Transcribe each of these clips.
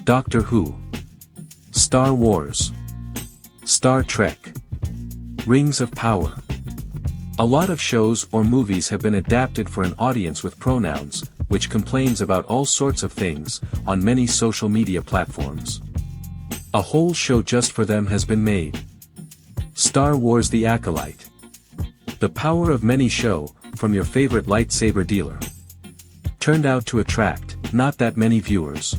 Doctor Who, Star Wars, Star Trek, Rings of Power. A lot of shows or movies have been adapted for an audience with pronouns, which complains about all sorts of things, on many social media platforms. A whole show just for them has been made. Star Wars: The Acolyte. The power of many show, from your favorite lightsaber dealer. Turned out to attract, not that many viewers.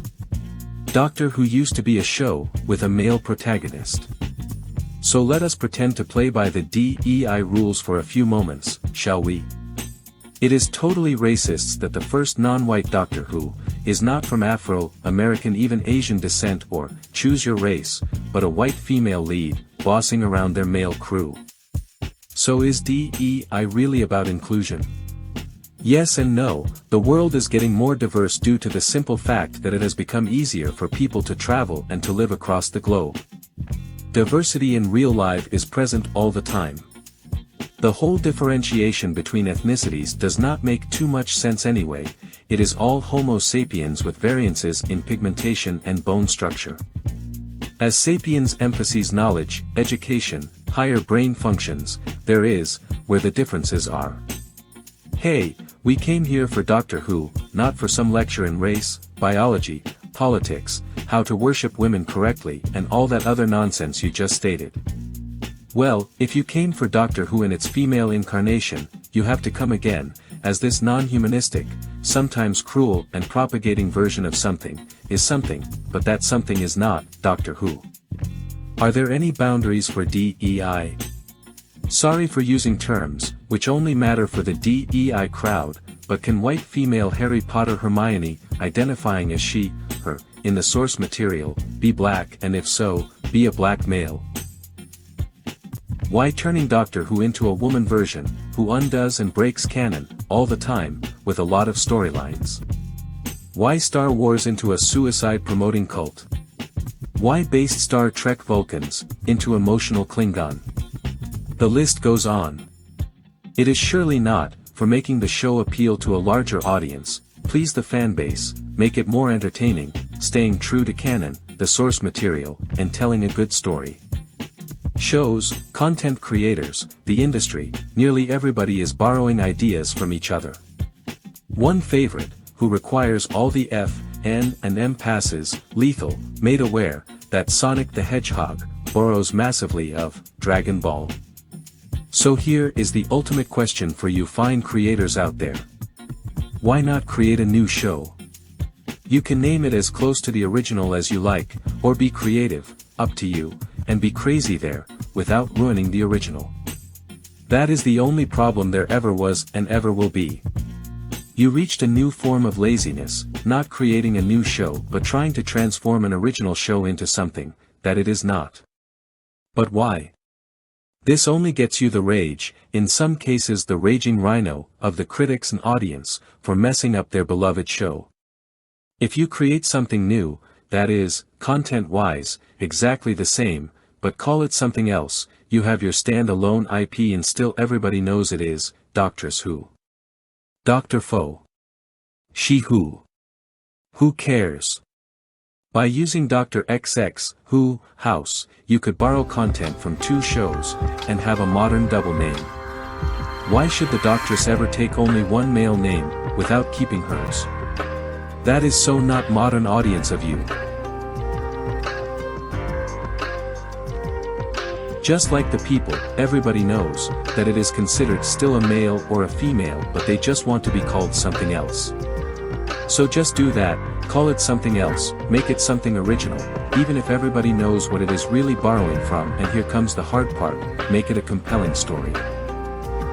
Doctor Who used to be a show, with a male protagonist. So let us pretend to play by the DEI rules for a few moments, shall we? It is totally racist that the first non-white Doctor Who is not from Afro-American even Asian descent or choose your race, but a white female lead, bossing around their male crew. So is DEI really about inclusion? Yes and no. The world is getting more diverse due to the simple fact that it has become easier for people to travel and to live across the globe. Diversity in real life is present all the time. The whole differentiation between ethnicities does not make too much sense anyway. It is all Homo sapiens with variances in pigmentation and bone structure. As sapiens emphasize knowledge, education, higher brain functions, there is, where the differences are. Hey, we came here for Doctor Who, not for some lecture in race, biology, politics, how to worship women correctly and all that other nonsense you just stated. Well, if you came for Doctor Who in its female incarnation, you have to come again, as this non-humanistic, sometimes cruel and propagating version of something, is something, but that something is not Doctor Who. Are there any boundaries for DEI? Sorry for using terms, which only matter for the DEI crowd, but can white female Harry Potter Hermione, identifying as she, her, in the source material, be black and if so, be a black male? Why turning Doctor Who into a woman version, who undoes and breaks canon, all the time, with a lot of storylines? Why Star Wars into a suicide-promoting cult? Why based Star Trek Vulcans, into emotional Klingon? The list goes on. It is surely not, for making the show appeal to a larger audience, please the fanbase, make it more entertaining, staying true to canon, the source material, and telling a good story. Shows, content creators, the industry, nearly everybody is borrowing ideas from each other. One favorite, who requires all the F, N, and M passes, lethal, made aware, that Sonic the Hedgehog, borrows massively of, Dragon Ball. So here is the ultimate question for you fine creators out there. Why not create a new show? You can name it as close to the original as you like, or be creative, up to you, and be crazy there, without ruining the original. That is the only problem there ever was and ever will be. You reached a new form of laziness, not creating a new show but trying to transform an original show into something that it is not. But why? This only gets you the rage, in some cases the raging rhino, of the critics and audience, for messing up their beloved show. If you create something new, that is, content-wise, exactly the same, but call it something else, you have your stand-alone IP and still everybody knows it is, Doctors Who. Dr. Fo. She Who. Who cares? By using Dr. XX, Who, House, you could borrow content from two shows, and have a modern double name. Why should the Doctress ever take only one male name, without keeping hers? That is so not modern audience of you. Just like the people, everybody knows, that it is considered still a male or a female but they just want to be called something else. So just do that, call it something else, make it something original, even if everybody knows what it is really borrowing from, and here comes the hard part, make it a compelling story.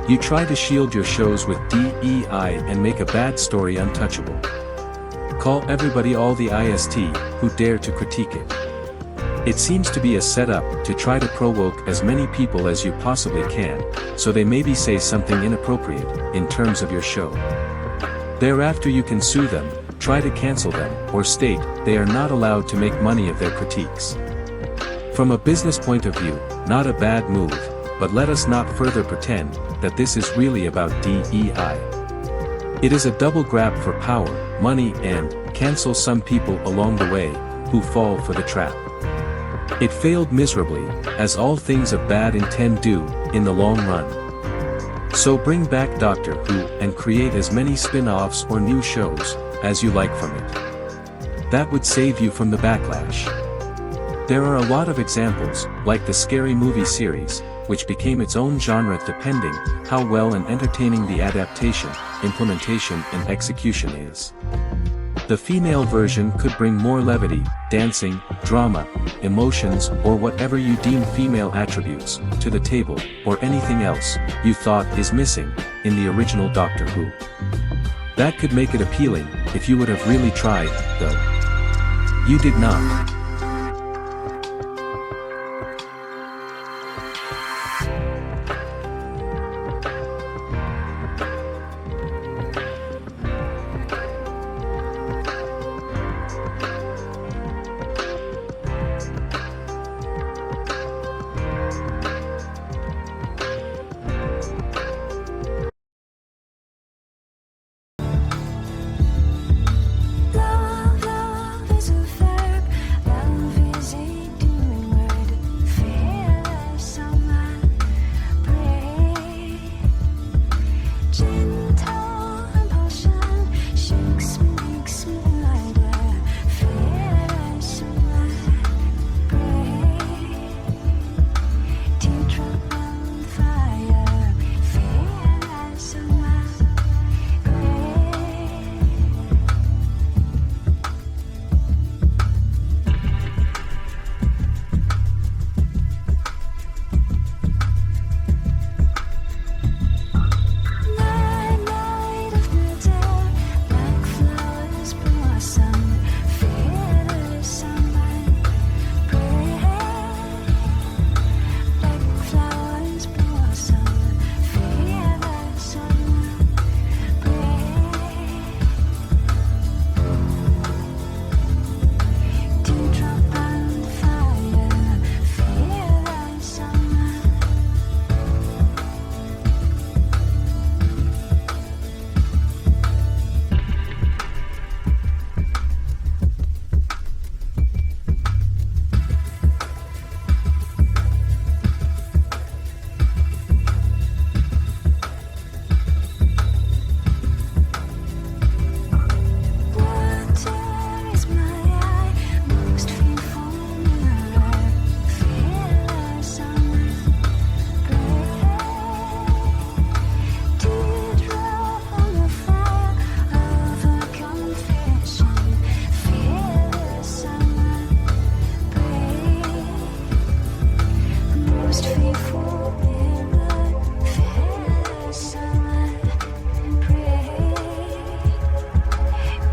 You try to shield your shows with DEI and make a bad story untouchable. Call everybody all the IST, who dare to critique it. It seems to be a setup to try to provoke as many people as you possibly can, so they maybe say something inappropriate, in terms of your show. Thereafter you can sue them, try to cancel them, or state they are not allowed to make money of their critiques. From a business point of view, not a bad move, but let us not further pretend that this is really about DEI. It is a double grab for power, money and, cancel some people along the way, who fall for the trap. It failed miserably, as all things of bad intent do, in the long run. So bring back Doctor Who and create as many spin-offs or new shows as you like from it. That would save you from the backlash. There are a lot of examples, like the Scary Movie series, which became its own genre depending how well and entertaining the adaptation, implementation and execution is. The female version could bring more levity, dancing, drama, emotions or whatever you deem female attributes, to the table, or anything else you thought is missing in the original Doctor Who. That could make it appealing, if you would have really tried, though. You did not.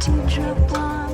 Teardrop on